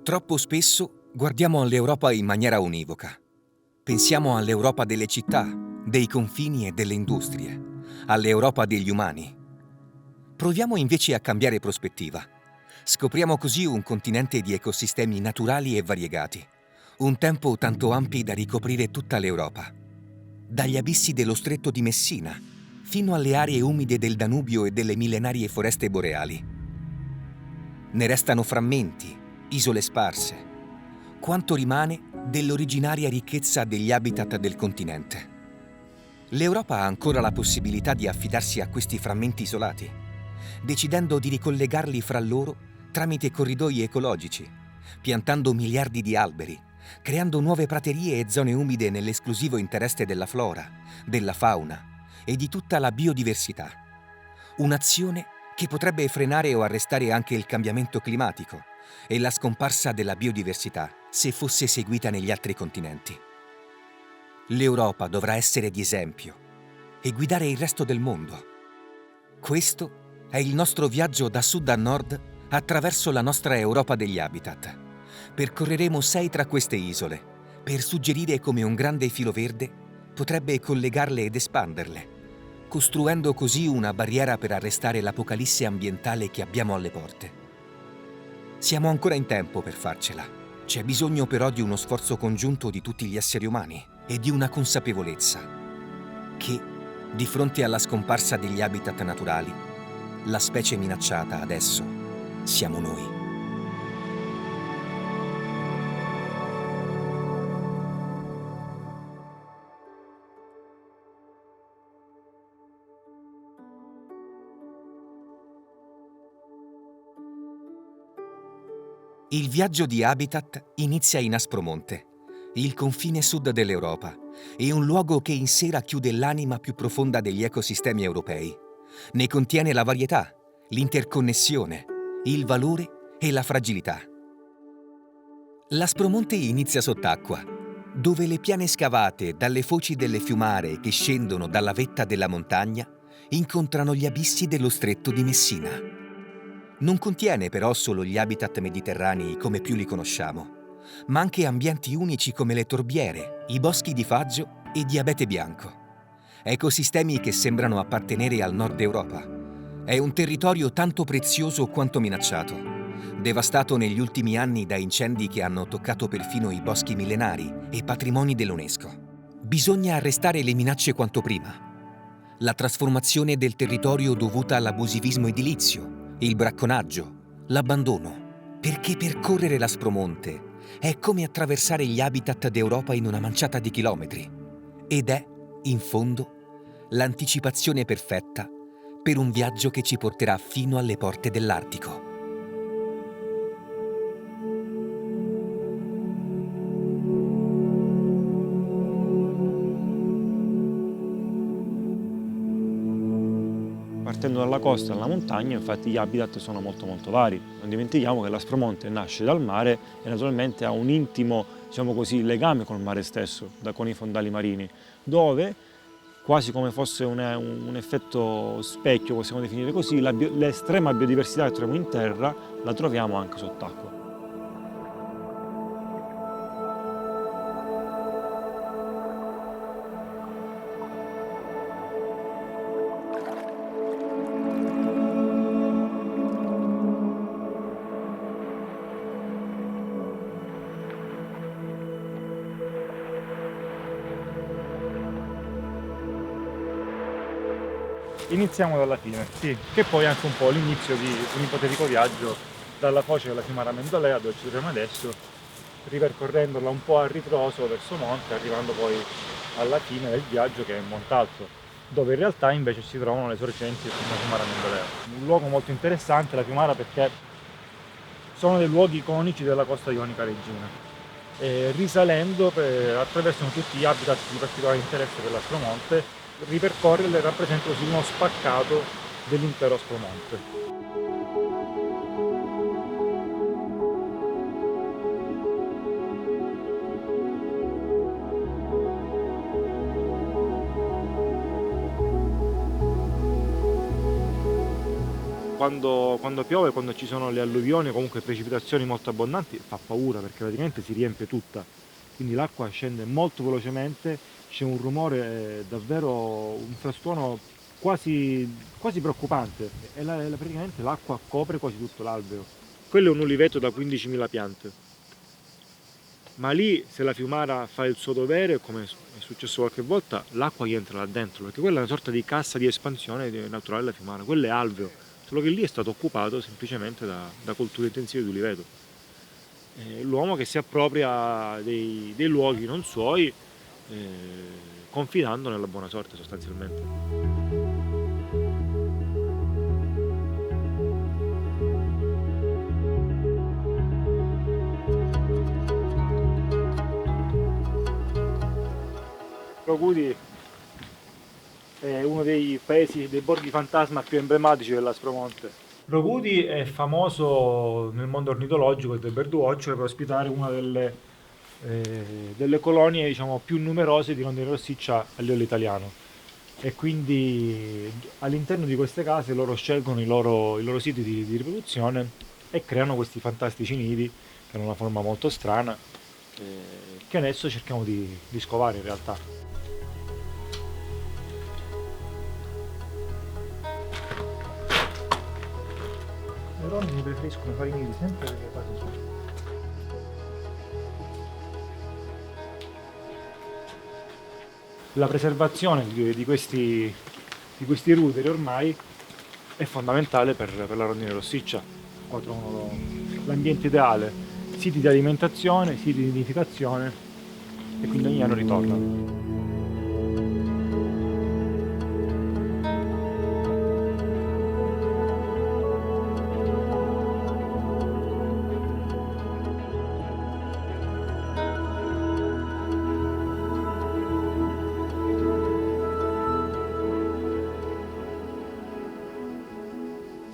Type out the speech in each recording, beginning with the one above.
Troppo spesso guardiamo all'Europa in maniera univoca. Pensiamo all'Europa delle città, dei confini e delle industrie, all'Europa degli umani. Proviamo invece a cambiare prospettiva. Scopriamo così un continente di ecosistemi naturali e variegati, un tempo tanto ampi da ricoprire tutta l'Europa. Dagli abissi dello stretto di Messina, fino alle aree umide del Danubio e delle millenarie foreste boreali. Ne restano frammenti, isole sparse. Quanto rimane dell'originaria ricchezza degli habitat del continente? L'Europa ha ancora la possibilità di affidarsi a questi frammenti isolati, decidendo di ricollegarli fra loro tramite corridoi ecologici, piantando miliardi di alberi, creando nuove praterie e zone umide nell'esclusivo interesse della flora, della fauna e di tutta la biodiversità. Un'azione che potrebbe frenare o arrestare anche il cambiamento climatico e la scomparsa della biodiversità se fosse seguita negli altri continenti. L'Europa dovrà essere di esempio e guidare il resto del mondo. Questo è il nostro viaggio da sud a nord attraverso la nostra Europa degli habitat. Percorreremo 6 tra queste isole per suggerire come un grande filo verde potrebbe collegarle ed espanderle, costruendo così una barriera per arrestare l'apocalisse ambientale che abbiamo alle porte. Siamo ancora in tempo per farcela. C'è bisogno però di uno sforzo congiunto di tutti gli esseri umani e di una consapevolezza che, di fronte alla scomparsa degli habitat naturali, la specie minacciata adesso siamo noi. Il viaggio di habitat inizia in Aspromonte, il confine sud dell'Europa, e un luogo che in sé racchiude l'anima più profonda degli ecosistemi europei. Ne contiene la varietà, l'interconnessione, il valore e la fragilità. L'Aspromonte inizia sott'acqua, dove le piane scavate dalle foci delle fiumare che scendono dalla vetta della montagna incontrano gli abissi dello stretto di Messina. Non contiene però solo gli habitat mediterranei come più li conosciamo, ma anche ambienti unici come le torbiere, i boschi di faggio e di abete bianco. Ecosistemi che sembrano appartenere al nord Europa. È un territorio tanto prezioso quanto minacciato, devastato negli ultimi anni da incendi che hanno toccato perfino i boschi millenari e patrimoni dell'UNESCO. Bisogna arrestare le minacce quanto prima. La trasformazione del territorio dovuta all'abusivismo edilizio, il bracconaggio, l'abbandono, perché percorrere l'Aspromonte è come attraversare gli habitat d'Europa in una manciata di chilometri ed è, in fondo, l'anticipazione perfetta per un viaggio che ci porterà fino alle porte dell'Artico. Partendo dalla costa alla montagna, infatti gli habitat sono molto vari. Non dimentichiamo che l'Aspromonte nasce dal mare e naturalmente ha un intimo, diciamo così, legame col mare stesso, con i fondali marini, dove, quasi come fosse un effetto specchio, possiamo definire così, l'estrema biodiversità che troviamo in terra la troviamo anche sott'acqua. Iniziamo dalla fine, sì, che poi è anche un po' l'inizio di un ipotetico viaggio dalla foce della fiumara Mendolea, dove ci troviamo adesso, ripercorrendola un po' a ritroso verso monte, arrivando poi alla fine del viaggio che è in Montalto, dove in realtà invece si trovano le sorgenti della fiumara Mendolea. Un luogo molto interessante, la fiumara, perché sono dei luoghi iconici della costa ionica reggina. E risalendo attraversano tutti gli habitat di particolare interesse per l'Aspromonte. Ripercorrerle rappresenta così uno spaccato dell'intero Aspromonte. quando piove, quando ci sono le alluvioni o comunque precipitazioni molto abbondanti, fa paura perché praticamente si riempie tutta, quindi l'acqua scende molto velocemente, c'è un rumore davvero, un frastuono quasi preoccupante e praticamente l'acqua copre quasi tutto l'alveo. Quello è un uliveto da 15.000 piante, ma lì se la fiumara fa il suo dovere, come è successo qualche volta, l'acqua gli entra là dentro, perché quella è una sorta di cassa di espansione naturale della fiumara, quello è alveo, solo che lì è stato occupato semplicemente da colture intensive di uliveto. L'uomo che si appropria dei luoghi non suoi, confidando nella buona sorte sostanzialmente. Procudi è uno dei paesi, dei borghi fantasma più emblematici dell'Aspromonte. Procudi è famoso nel mondo ornitologico e del birdwatch per ospitare una delle colonie, diciamo, più numerose di rondine rossiccia a livello italiano, e quindi all'interno di queste case loro scelgono i loro siti di riproduzione e creano questi fantastici nidi che hanno una forma molto strana, che adesso cerchiamo di scovare in realtà. Le rondini preferiscono fare i nidi sempre nelle case sue. La preservazione di questi ruderi ormai è fondamentale per la rondine rossiccia. Qua trovano l'ambiente ideale, siti di alimentazione, siti di nidificazione, e quindi ogni anno ritornano.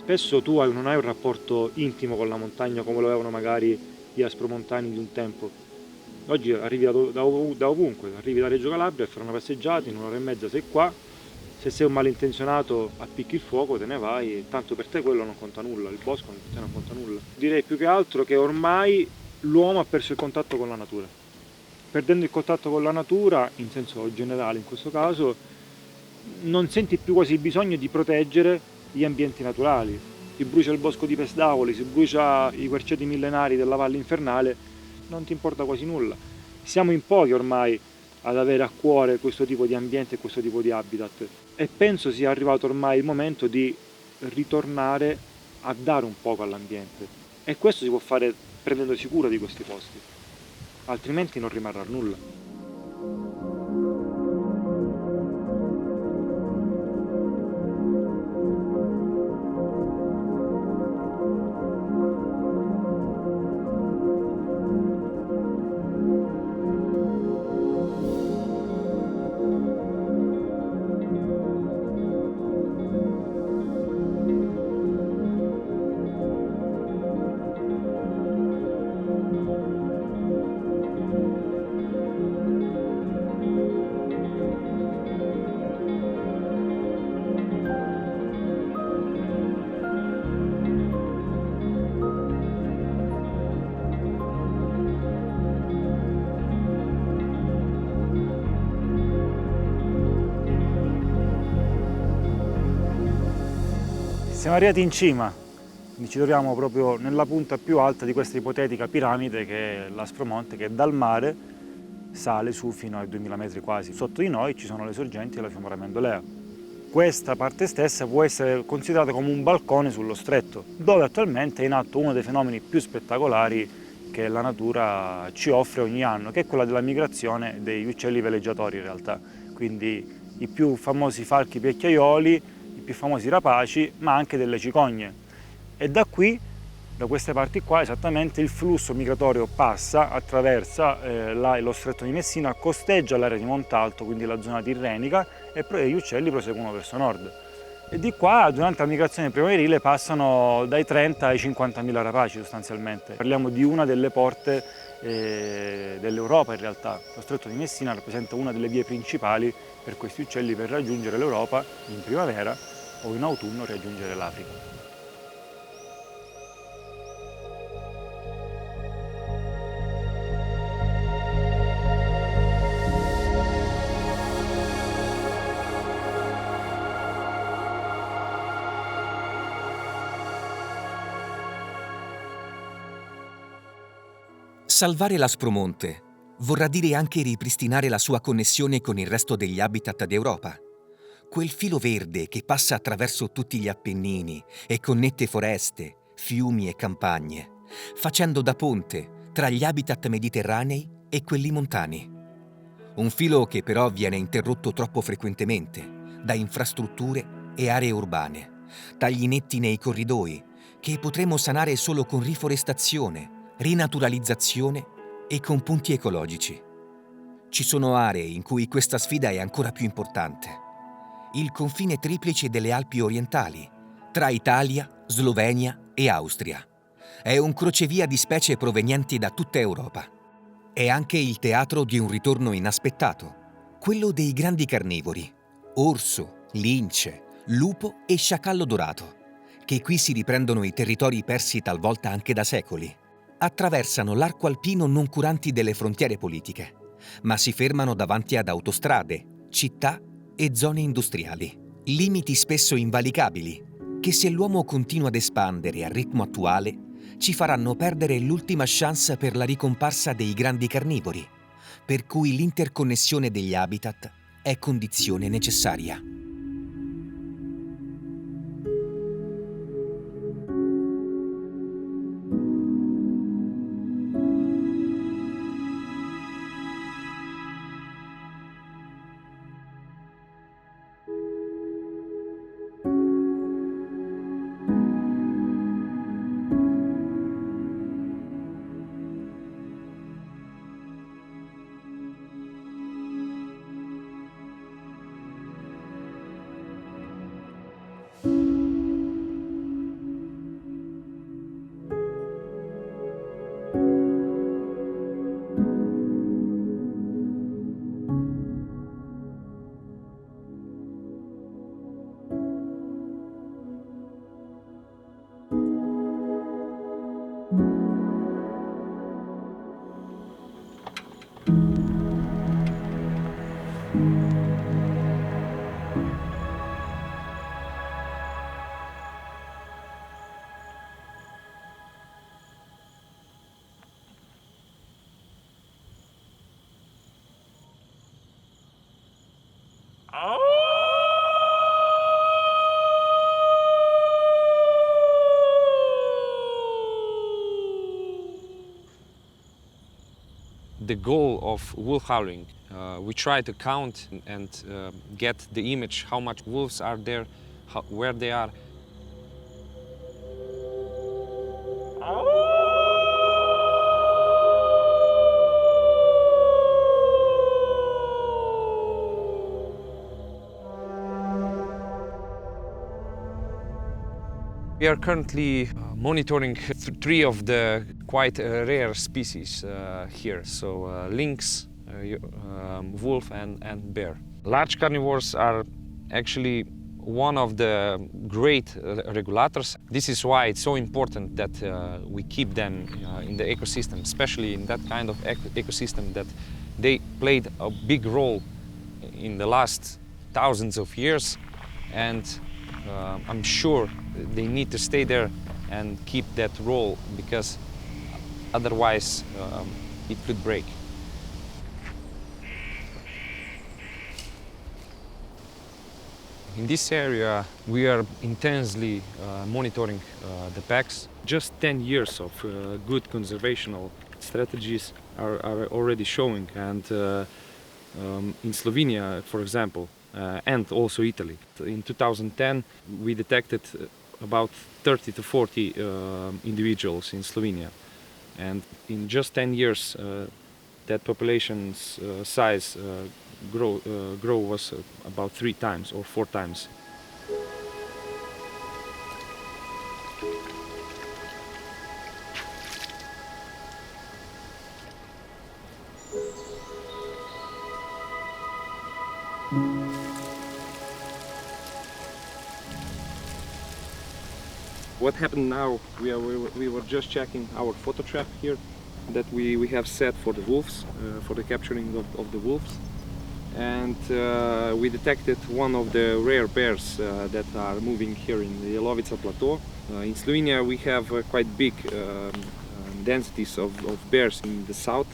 Spesso tu non hai un rapporto intimo con la montagna come lo avevano magari gli aspromontani di un tempo. Oggi arrivi da ovunque, arrivi da Reggio Calabria a fare una passeggiata, in un'ora e mezza sei qua, se sei un malintenzionato appicchi il fuoco, te ne vai, e tanto per te quello non conta nulla, il bosco per te non conta nulla. Direi più che altro che ormai l'uomo ha perso il contatto con la natura. Perdendo il contatto con la natura, in senso generale in questo caso, non senti più quasi il bisogno di proteggere gli ambienti naturali. Si brucia il bosco di Pesdavoli, si brucia i querceti millenari della Valle Infernale, non ti importa quasi nulla. Siamo in pochi ormai ad avere a cuore questo tipo di ambiente e questo tipo di habitat, e penso sia arrivato ormai il momento di ritornare a dare un poco all'ambiente, e questo si può fare prendendosi cura di questi posti, altrimenti non rimarrà nulla. Siamo arrivati in cima, quindi ci troviamo proprio nella punta più alta di questa ipotetica piramide che è l'Aspromonte, che dal mare sale su fino ai 2000 metri quasi. Sotto di noi ci sono le sorgenti della fiumara Mendolea. Questa parte stessa può essere considerata come un balcone sullo stretto, dove attualmente è in atto uno dei fenomeni più spettacolari che la natura ci offre ogni anno, che è quella della migrazione degli uccelli veleggiatori in realtà. Quindi i più famosi falchi pecchiaioli, più famosi rapaci, ma anche delle cicogne. E da qui, da queste parti qua, esattamente il flusso migratorio passa, attraversa lo stretto di Messina, costeggia l'area di Montalto, quindi la zona tirrenica, e gli uccelli proseguono verso nord. E di qua, durante la migrazione primaverile, passano dai 30 ai 50.000 rapaci sostanzialmente. Parliamo di una delle porte dell'Europa in realtà. Lo stretto di Messina rappresenta una delle vie principali per questi uccelli per raggiungere l'Europa in primavera o in autunno raggiungere l'Africa. Salvare l'Aspromonte vorrà dire anche ripristinare la sua connessione con il resto degli habitat d'Europa. Quel filo verde che passa attraverso tutti gli Appennini e connette foreste, fiumi e campagne, facendo da ponte tra gli habitat mediterranei e quelli montani. Un filo che però viene interrotto troppo frequentemente da infrastrutture e aree urbane, tagli netti nei corridoi che potremo sanare solo con riforestazione, rinaturalizzazione e con punti ecologici. Ci sono aree in cui questa sfida è ancora più importante. Il confine triplice delle Alpi orientali, tra Italia, Slovenia e Austria. È un crocevia di specie provenienti da tutta Europa. È anche il teatro di un ritorno inaspettato, quello dei grandi carnivori, orso, lince, lupo e sciacallo dorato, che qui si riprendono i territori persi talvolta anche da secoli. Attraversano l'arco alpino non curanti delle frontiere politiche, ma si fermano davanti ad autostrade, città e zone industriali, limiti spesso invalicabili, che se l'uomo continua ad espandere al ritmo attuale, ci faranno perdere l'ultima chance per la ricomparsa dei grandi carnivori, per cui l'interconnessione degli habitat è condizione necessaria. The goal of wolf howling, we try to count and get the image how much wolves are there, where they are. We are currently monitoring three of the quite rare species here, so lynx, wolf and bear. Large carnivores are actually one of the great regulators. This is why it's so important that we keep them in the ecosystem, especially in that kind of ecosystem that they played a big role in the last thousands of years, and I'm sure they need to stay there and keep that role, because otherwise it could break. In this area we are intensely monitoring the packs. Just 10 years of good conservational strategies are already showing, and in Slovenia, for example, and also Italy. In 2010 we detected about 30 to 40 individuals in Slovenia, and in just 10 years that population's size grow was about 3 times or 4 times. What happened now, we were just checking our photo trap here that we have set for the wolves, for the capturing of the wolves. And we detected one of the rare bears that are moving here in the Jelovica plateau. In Slovenia we have quite big densities of bears in the south,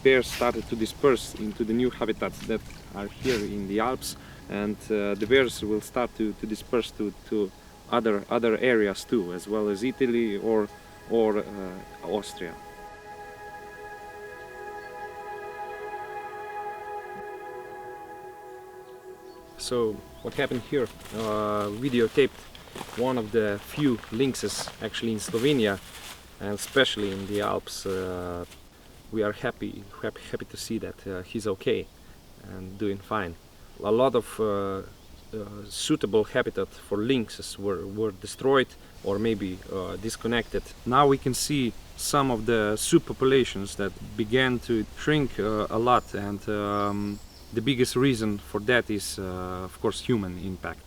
bears started to disperse into the new habitats that are here in the Alps, and the bears will start to disperse to other areas too, as well as Italy or Austria. So what happened here, videotaped one of the few lynxes actually in Slovenia, and especially in the Alps. We are happy to see that he's okay and doing fine. A lot of suitable habitat for lynxes were destroyed or maybe disconnected. Now we can see some of the subpopulations that began to shrink a lot, and the biggest reason for that is, of course, human impact.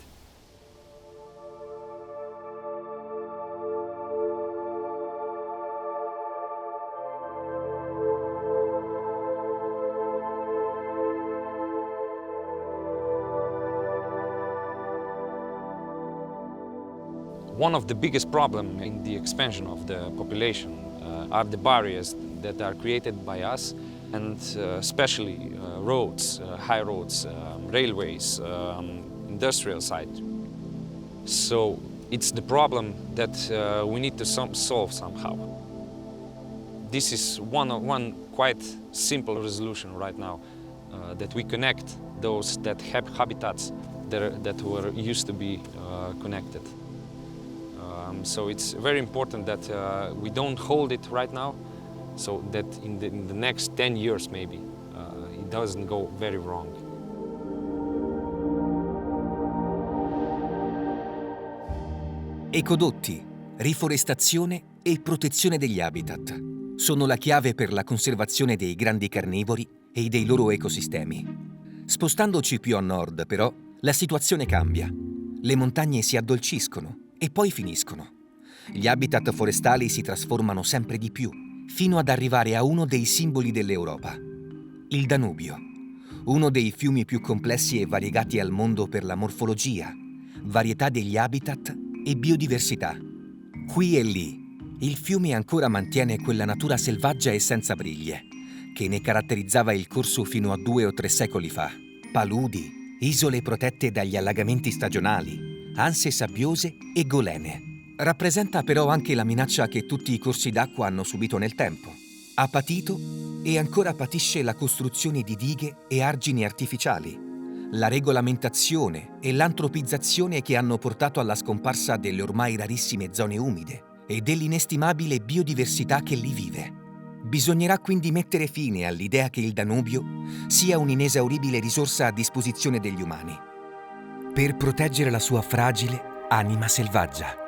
One of the biggest problems in the expansion of the population are the barriers that are created by us, and especially roads, high roads, railways, industrial side. So it's the problem that we need to solve somehow. This is one quite simple resolution right now, that we connect those that have habitats that were used to be connected. So it's very important that we don't hold it right now, so that in the next 10 years maybe it doesn't go very wrong. Ecodotti, riforestazione e protezione degli habitat sono la chiave per la conservazione dei grandi carnivori e dei loro ecosistemi. Spostandoci più a nord, però, la situazione cambia. Le montagne si addolciscono e poi finiscono. Gli habitat forestali si trasformano sempre di più, fino ad arrivare a uno dei simboli dell'Europa, il Danubio, uno dei fiumi più complessi e variegati al mondo per la morfologia, varietà degli habitat e biodiversità. Qui e lì, il fiume ancora mantiene quella natura selvaggia e senza briglie, che ne caratterizzava il corso fino a 2 o 3 secoli fa. Paludi, isole protette dagli allagamenti stagionali, anse sabbiose e golene. Rappresenta però anche la minaccia che tutti i corsi d'acqua hanno subito nel tempo. Ha patito e ancora patisce la costruzione di dighe e argini artificiali, la regolamentazione e l'antropizzazione che hanno portato alla scomparsa delle ormai rarissime zone umide e dell'inestimabile biodiversità che lì vive. Bisognerà quindi mettere fine all'idea che il Danubio sia un'inesauribile risorsa a disposizione degli umani, per proteggere la sua fragile anima selvaggia.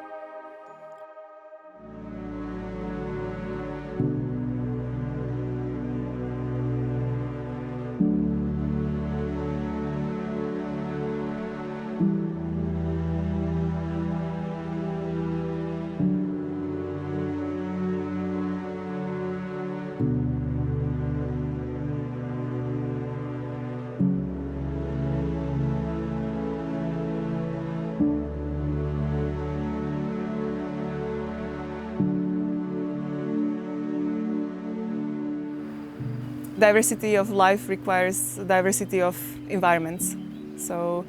Diversity of life requires diversity of environments. So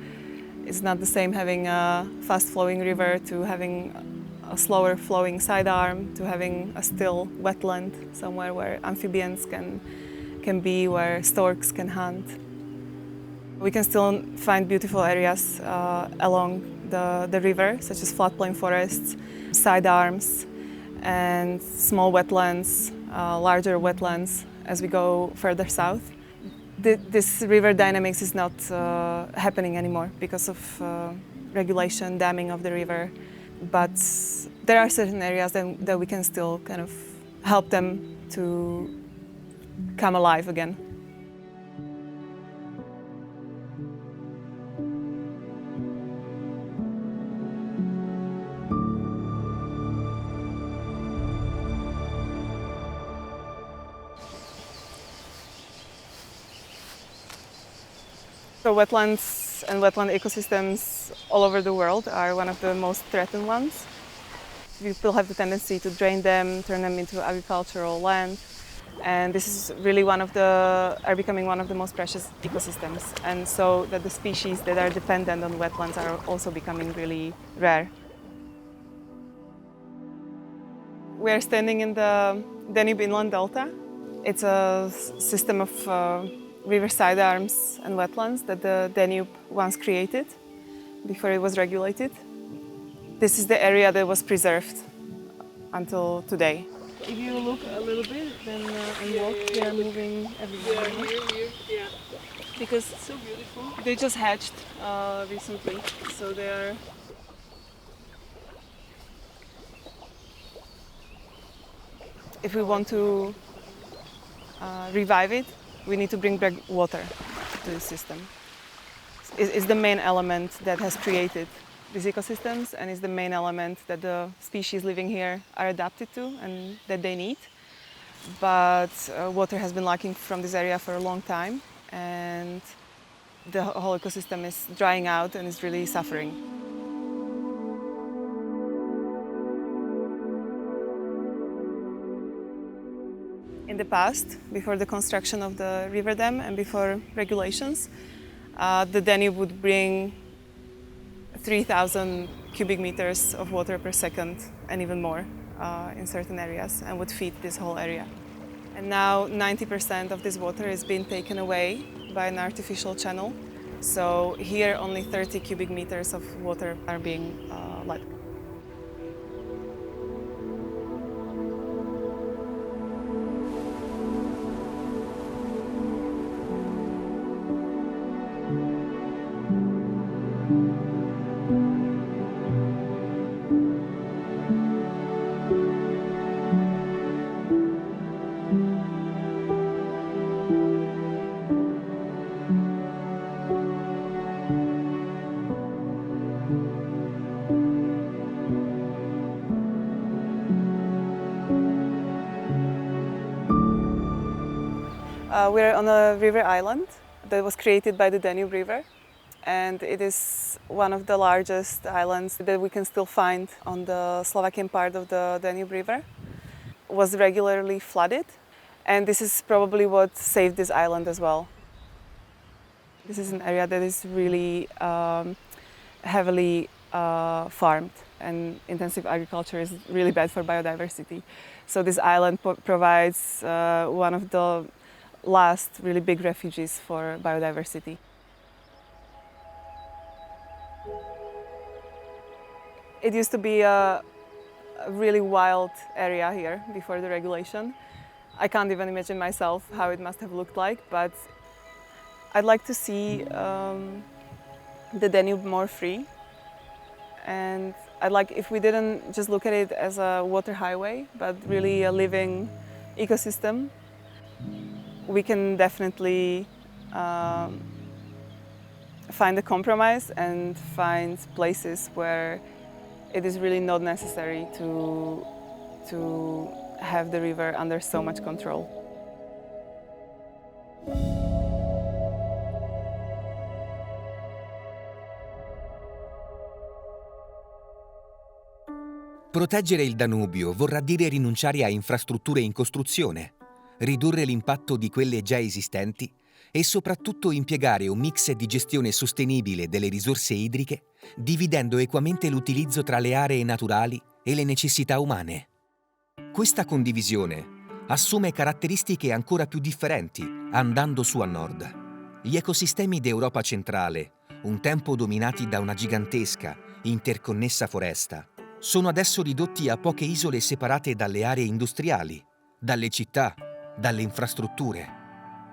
it's not the same having a fast-flowing river to having a slower flowing sidearm, to having a still wetland somewhere where amphibians can be, where storks can hunt. We can still find beautiful areas along the river, such as floodplain forests, sidearms, and small wetlands, larger wetlands, as we go further south. This river dynamics is not happening anymore because of regulation, damming of the river. But there are certain areas that we can still kind of help them to come alive again. So wetlands and wetland ecosystems all over the world are one of the most threatened ones. People have the tendency to drain them, turn them into agricultural land, and this is really are becoming one of the most precious ecosystems. And so that the species that are dependent on wetlands are also becoming really rare. We are standing in the Danube Inland Delta. It's a system of riverside arms and wetlands that the Danube once created before it was regulated. This is the area that was preserved until today. If you look a little bit, then and walk, they are moving everywhere. Yeah. Because it's so beautiful. They just hatched recently, so they are. If we want to revive it, we need to bring back water to the system. It's the main element that has created these ecosystems, and is the main element that the species living here are adapted to and that they need. But water has been lacking from this area for a long time, and the whole ecosystem is drying out and is really suffering. In the past, before the construction of the river dam and before regulations, the Danube would bring 3,000 cubic meters of water per second and even more in certain areas, and would feed this whole area. And now 90% of this water is being taken away by an artificial channel. So here only 30 cubic meters of water are being let. We're on a river island that was created by the Danube River, and it is one of the largest islands that we can still find on the Slovakian part of the Danube River. It was regularly flooded, and this is probably what saved this island as well. This is an area that is really heavily farmed, and intensive agriculture is really bad for biodiversity. So this island provides one of the last really big refuges for biodiversity. It used to be a really wild area here before the regulation. I can't even imagine myself how it must have looked like, but I'd like to see the Danube more free. And I'd like if we didn't just look at it as a water highway, but really a living ecosystem. We can definitely find a compromise and find places where it is really not necessary to have the river under so much control. Proteggere il Danubio vorrà dire rinunciare a infrastrutture in costruzione, ridurre l'impatto di quelle già esistenti e soprattutto impiegare un mix di gestione sostenibile delle risorse idriche, dividendo equamente l'utilizzo tra le aree naturali e le necessità umane. Questa condivisione assume caratteristiche ancora più differenti andando su a nord. Gli ecosistemi d'Europa centrale, un tempo dominati da una gigantesca, interconnessa foresta, sono adesso ridotti a poche isole separate dalle aree industriali, dalle città, dalle infrastrutture.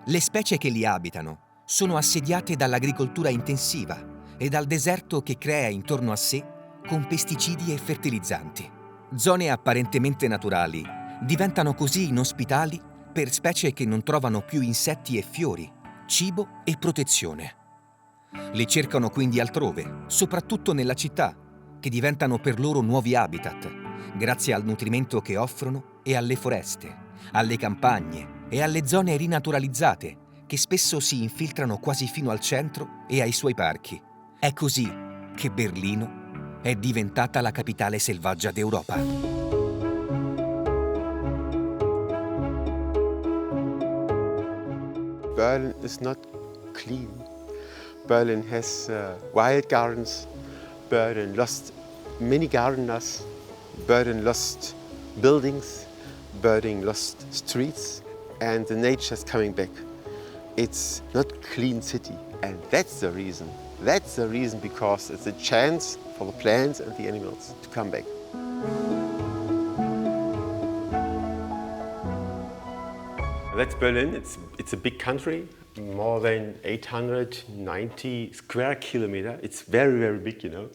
Le specie che li abitano sono assediate dall'agricoltura intensiva e dal deserto che crea intorno a sé con pesticidi e fertilizzanti. Zone apparentemente naturali diventano così inospitali per specie che non trovano più insetti e fiori, cibo e protezione. Le cercano quindi altrove, soprattutto nella città, che diventano per loro nuovi habitat, grazie al nutrimento che offrono e alle foreste, alle campagne e alle zone rinaturalizzate che spesso si infiltrano quasi fino al centro e ai suoi parchi. È così che Berlino è diventata la capitale selvaggia d'Europa. Berlin is not clean. Berlin has wild gardens. Berlin lost many gardeners. Berlin lost buildings. Berlin lost streets, and the nature is coming back. It's not clean city, and that's the reason. That's the reason, because it's a chance for the plants and the animals to come back. That's Berlin. It's a big country, more than 890 square kilometers. It's very, very big, you know.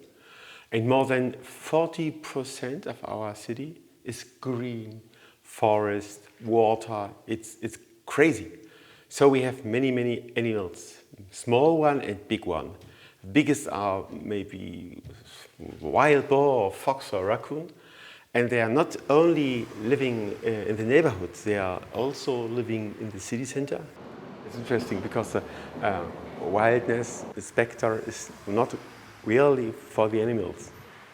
And more than 40% of our city is green, forest, water. It's crazy. So we have many, many animals, small one and big one. Biggest are maybe wild boar or fox or raccoon. And they are not only living in the neighborhoods, they are also living in the city center. It's interesting because the wildness, the spectre is not really for the animals.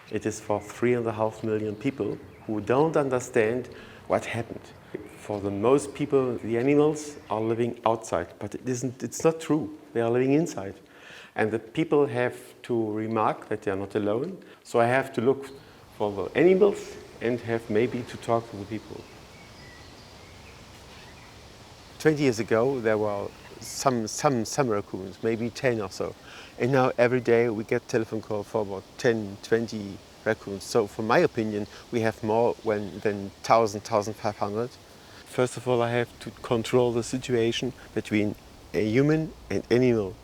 It is for 3.5 million people who don't understand what happened. For the most people, the animals are living outside, but it's not true. They are living inside. And the people have to remark that they are not alone. So I have to look for the animals and have maybe to talk to the people. 20 years ago, there were some raccoons, maybe 10 or so. And now every day we get telephone call for about 10, 20 raccoons. So from my opinion, we have more than 1,000, 1,500. First of all, I have to control the situation between a human and animal.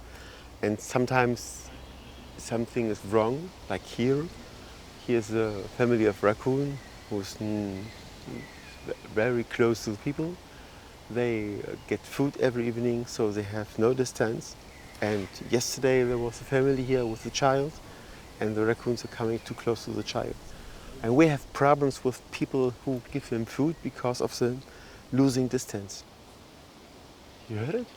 And sometimes something is wrong, like here. Here's a family of raccoon who's very close to the people. They get food every evening, so they have no distance. And yesterday there was a family here with a child, and the raccoons are coming too close to the child. And we have problems with people who give them food because of the losing distance. You heard it?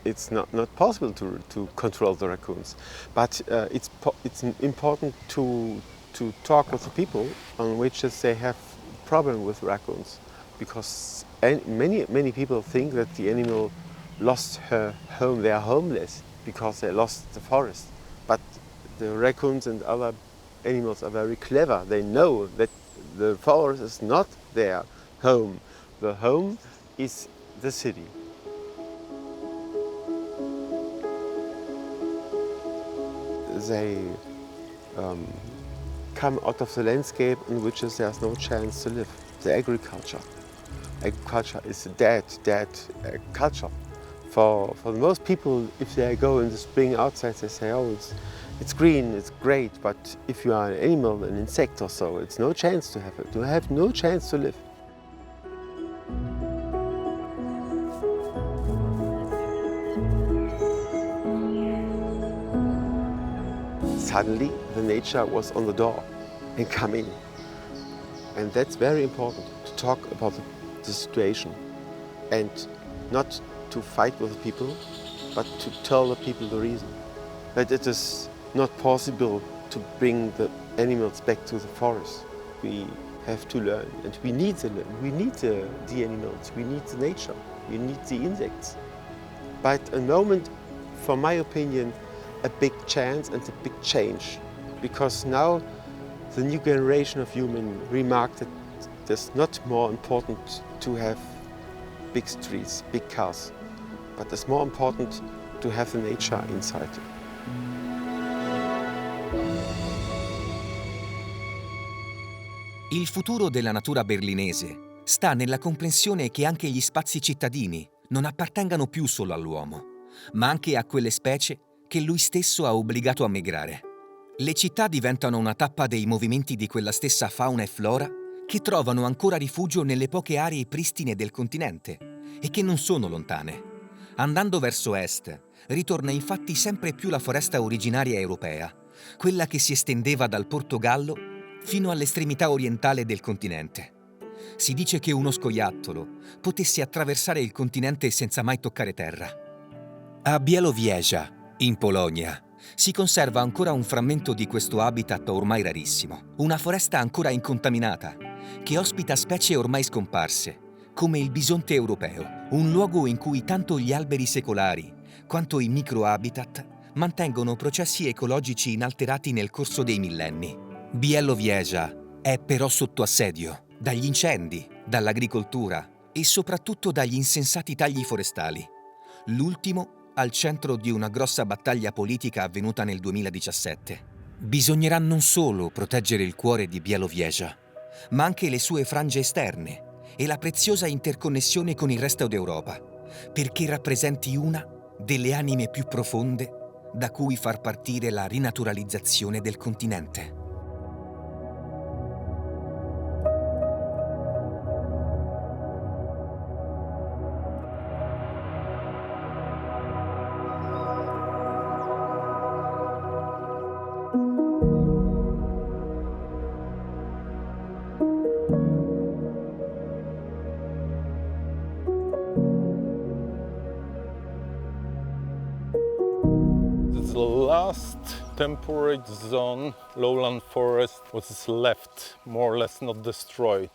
It's not possible to control the raccoons, but it's important to talk with the people on which they have problem with raccoons, because many people think that the animal lost her home. They are homeless because they lost the forest. But the raccoons and other animals are very clever. They know that the forest is not their home. The home is the city. They come out of the landscape in which there's no chance to live. The agriculture. Agriculture is a dead culture. For most people, if they go in the spring outside, they say, oh, it's green, it's great, but if you are an animal, an insect or so, it's no chance to have it. You have no chance to live. Suddenly, the nature was on the door and come in. And that's very important, to talk about the situation and not to fight with the people, but to tell the people the reason. That it is not possible to bring the animals back to the forest. We have to learn, and we need the animals, we need the nature, we need the insects. But a moment, for my opinion, a big chance and a big change, because now the new generation of humans remark that it's not more important to have big streets, big cars, but it's more important to have the nature inside. Il futuro della natura berlinese sta nella comprensione che anche gli spazi cittadini non appartengano più solo all'uomo, ma anche a quelle specie che lui stesso ha obbligato a migrare. Le città diventano una tappa dei movimenti di quella stessa fauna e flora che trovano ancora rifugio nelle poche aree pristine del continente e che non sono lontane. Andando verso est, ritorna infatti sempre più la foresta originaria europea, quella che si estendeva dal Portogallo fino all'estremità orientale del continente. Si dice che uno scoiattolo potesse attraversare il continente senza mai toccare terra. A Białowieża, in Polonia, si conserva ancora un frammento di questo habitat ormai rarissimo, una foresta ancora incontaminata, che ospita specie ormai scomparse, come il bisonte europeo, un luogo in cui tanto gli alberi secolari quanto i microhabitat mantengono processi ecologici inalterati nel corso dei millenni. Białowieża è però sotto assedio dagli incendi, dall'agricoltura e soprattutto dagli insensati tagli forestali. L'ultimo al centro di una grossa battaglia politica avvenuta nel 2017. Bisognerà non solo proteggere il cuore di Białowieża, ma anche le sue frange esterne e la preziosa interconnessione con il resto d'Europa, perché rappresenti una delle anime più profonde da cui far partire la rinaturalizzazione del continente. The last temperate zone, lowland forest, was left, more or less not destroyed.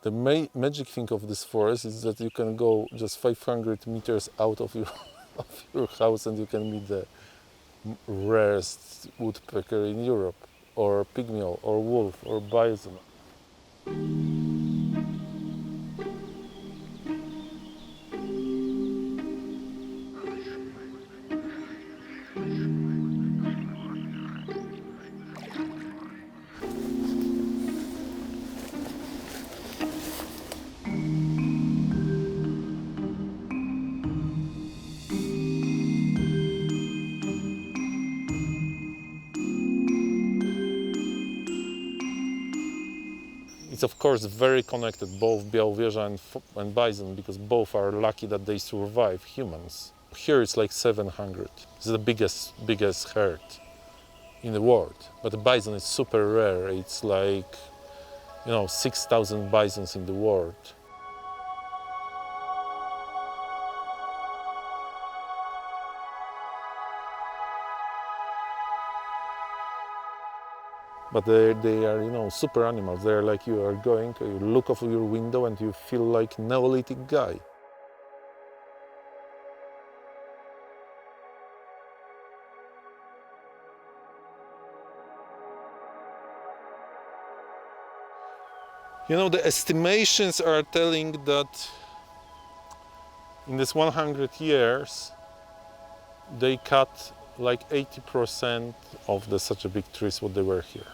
The magic thing of this forest is that you can go just 500 meters out of your house and you can meet the rarest woodpecker in Europe, or pygmy, or wolf, or bison. It's of course very connected, both Białowieża and bison, because both are lucky that they survive humans. Here it's like 700. It's the biggest herd in the world. But the bison is super rare. It's like, 6,000 bisons in the world. But they are, super animals. They're like you look out your window and you feel like Neolithic guy. The estimations are telling that in this 100 years, they cut like 80% of such a big trees what they were here.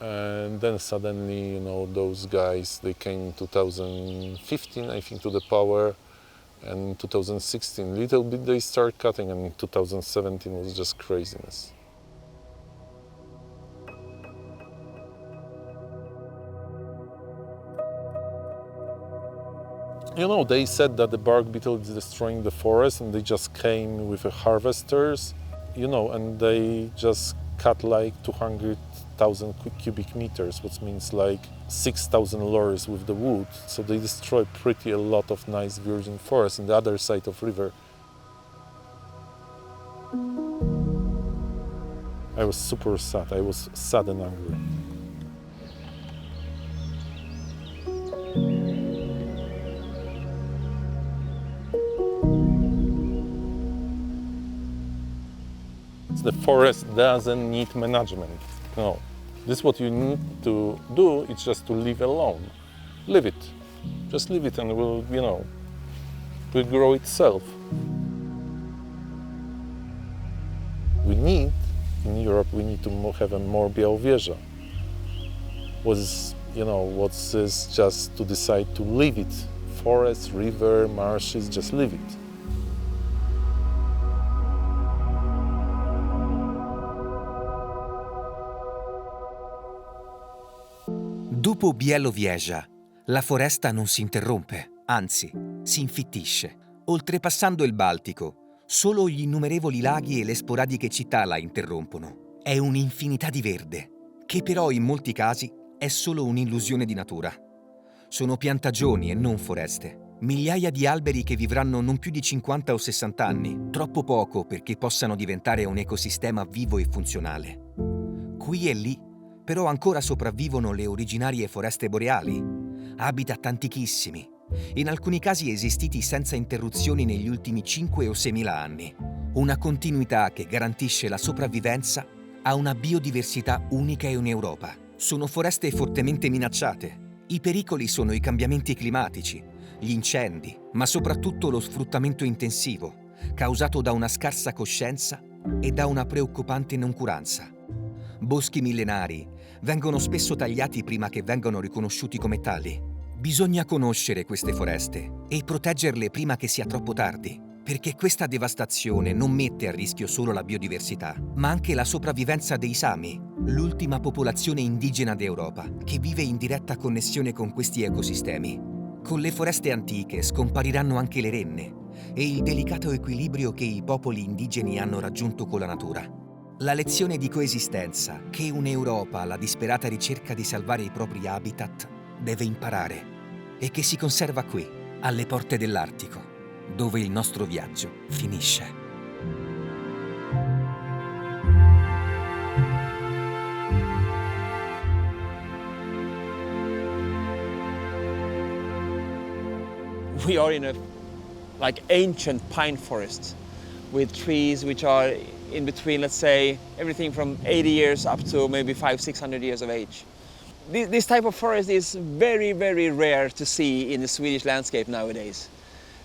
And then suddenly, those guys, they came in 2015, I think, to the power, and in 2016, little bit they start cutting, and in 2017 was just craziness. They said that the bark beetle is destroying the forest, and they just came with harvesters, and they just cut like 200,000 cubic meters, which means like 6,000 lorries with the wood. So they destroy a lot of nice virgin forest on the other side of river. I was super sad. I was sad and angry. The forest doesn't need management. No, this is what you need to do. It's just to leave alone. Leave it. Just leave it, and it will, will grow itself. In Europe, we need to have a more Białowieża. What's just to decide to leave it. Forest, river, marshes, just leave it. Dopo Białowieża, la foresta non si interrompe, anzi, si infittisce. Oltrepassando il Baltico, solo gli innumerevoli laghi e le sporadiche città la interrompono. È un'infinità di verde, che però in molti casi è solo un'illusione di natura. Sono piantagioni e non foreste. Migliaia di alberi che vivranno non più di 50 o 60 anni, troppo poco perché possano diventare un ecosistema vivo e funzionale. Qui e lì, però ancora sopravvivono le originarie foreste boreali, habitat antichissimi, in alcuni casi esistiti senza interruzioni negli ultimi 5 o 6.000 anni. Una continuità che garantisce la sopravvivenza a una biodiversità unica in Europa. Sono foreste fortemente minacciate. I pericoli sono i cambiamenti climatici, gli incendi, ma soprattutto lo sfruttamento intensivo, causato da una scarsa coscienza e da una preoccupante noncuranza. Boschi millenari vengono spesso tagliati prima che vengano riconosciuti come tali. Bisogna conoscere queste foreste e proteggerle prima che sia troppo tardi, perché questa devastazione non mette a rischio solo la biodiversità, ma anche la sopravvivenza dei Sami, l'ultima popolazione indigena d'Europa, che vive in diretta connessione con questi ecosistemi. Con le foreste antiche scompariranno anche le renne e il delicato equilibrio che i popoli indigeni hanno raggiunto con la natura. La lezione di coesistenza che un'Europa alla disperata ricerca di salvare i propri habitat deve imparare e che si conserva qui, alle porte dell'Artico, dove il nostro viaggio finisce. We are in a like ancient pine forest with trees which are in between, let's say, everything from 80 years up to maybe 500-600 years of age. This type of forest is very, very rare to see in the Swedish landscape nowadays.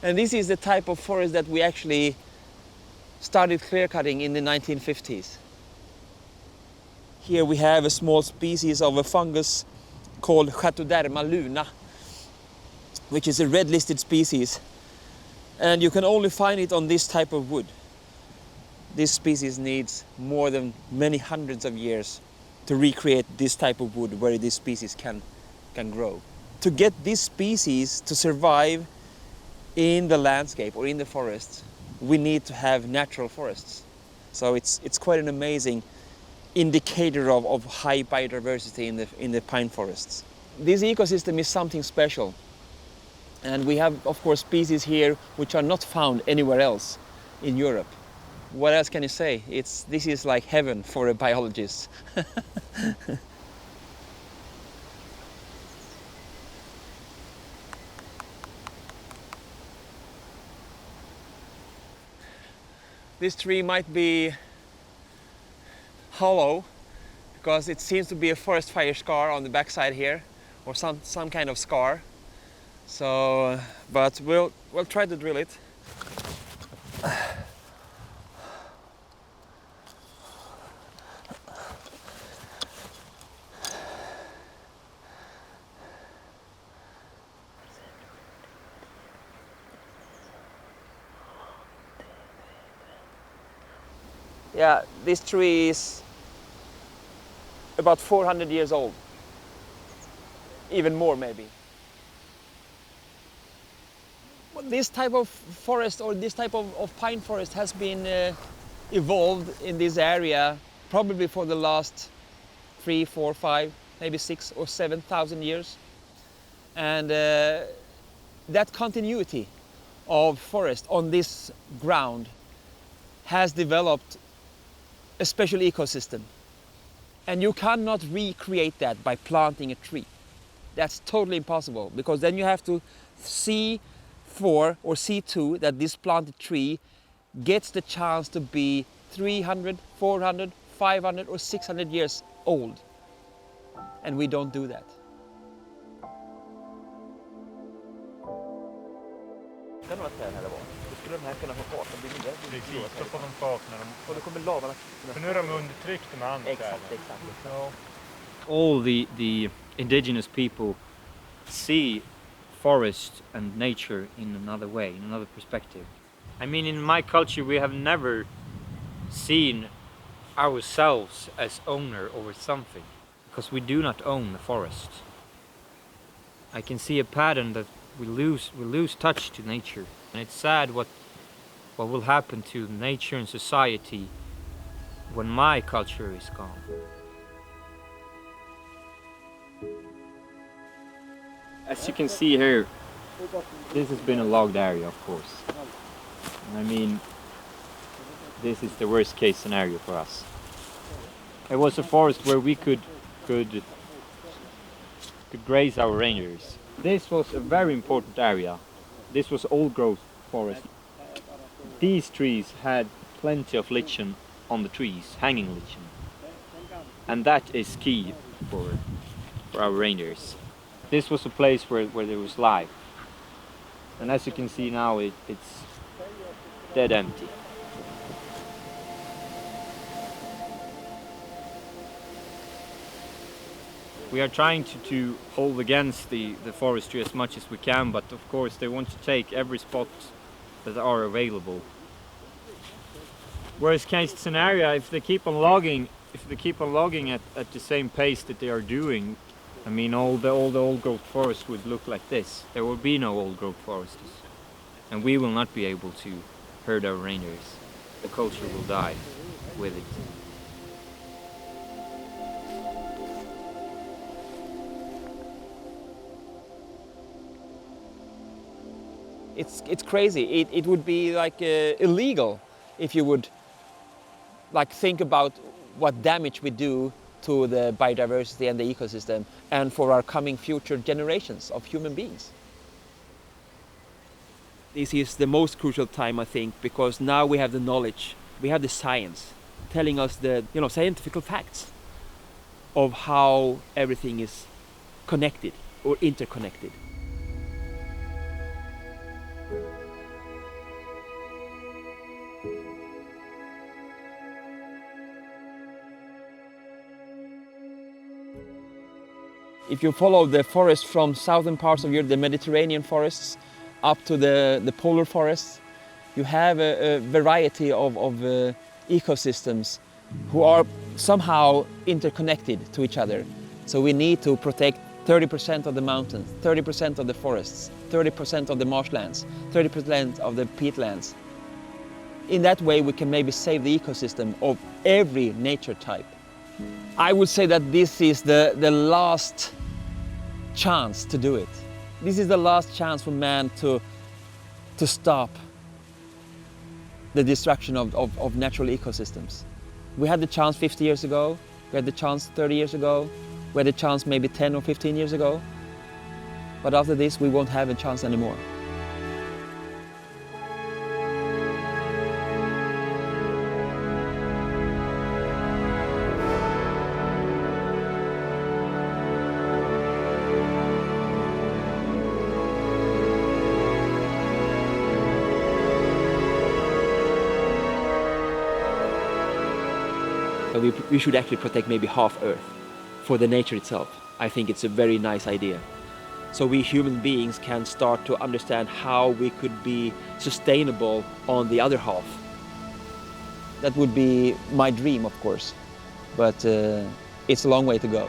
And this is the type of forest that we actually started clear cutting in the 1950s. Here we have a small species of a fungus called Chaetoderma luna, which is a red-listed species, and you can only find it on this type of wood. This species needs more than many hundreds of years to recreate this type of wood where this species can grow. To get this species to survive in the landscape or in the forest, we need to have natural forests. So it's quite an amazing indicator of high biodiversity in the pine forests. This ecosystem is something special. And we have, of course, species here which are not found anywhere else in Europe. What else can you say? This is like heaven for a biologist. This tree might be hollow because it seems to be a forest fire scar on the backside here, or some kind of scar. So, but we'll try to drill it. Yeah, this tree is about 400 years old, even more maybe. This type of forest or this type of pine forest has been evolved in this area probably for the last 3, 4, 5, maybe 6 or 7,000 years. And that continuity of forest on this ground has developed a special ecosystem. And you cannot recreate that by planting a tree. That's totally impossible, because then you have to see or see that this planted tree gets the chance to be 300, 400, 500 or 600 years old. And we don't do that. Kan det vara här eller vad? Då skulle de här kunna få fart och bli nya. Precis, så får de fart när de... Och då kommer lavan. För nu är de undertryckta med andra. Exakt. Ja. All the indigenous people see forest and nature in another way, in another perspective. I mean, in my culture we have never seen ourselves as owner over something, because we do not own the forest. I can see a pattern that we lose touch to nature, and it's sad what will happen to nature and society when my culture is gone. As you can see here, this has been a logged area, of course. And I mean, this is the worst case scenario for us. It was a forest where we could graze our reindeers. This was a very important area. This was old growth forest. These trees had plenty of lichen on the trees, hanging lichen. And that is key for our reindeers. This was a place where there was life. And as you can see now, it's dead empty. We are trying to hold against the forestry as much as we can, but of course they want to take every spot that are available. Worst case scenario, if they keep on logging at the same pace that they are doing, I mean, all the old growth forest would look like this. There will be no old growth forests, and we will not be able to herd our reindeers. The culture will die with it. It's crazy. It would be like illegal if you would like think about what damage we do to the biodiversity and the ecosystem and for our coming future generations of human beings. This is the most crucial time, I think, because now we have the knowledge, we have the science telling us the scientific facts of how everything is connected or interconnected. If you follow the forest from southern parts of Europe, the Mediterranean forests, up to the polar forests, you have a variety of ecosystems who are somehow interconnected to each other. So we need to protect 30% of the mountains, 30% of the forests, 30% of the marshlands, 30% of the peatlands. In that way we can maybe save the ecosystem of every nature type. I would say that this is the last chance to do it. This is the last chance for man to stop the destruction of natural ecosystems. We had the chance 50 years ago, we had the chance 30 years ago, we had the chance maybe 10 or 15 years ago, but after this we won't have a chance anymore. We should actually protect maybe half Earth for the nature itself. I think it's a very nice idea. So we human beings can start to understand how we could be sustainable on the other half. That would be my dream, of course, but it's a long way to go.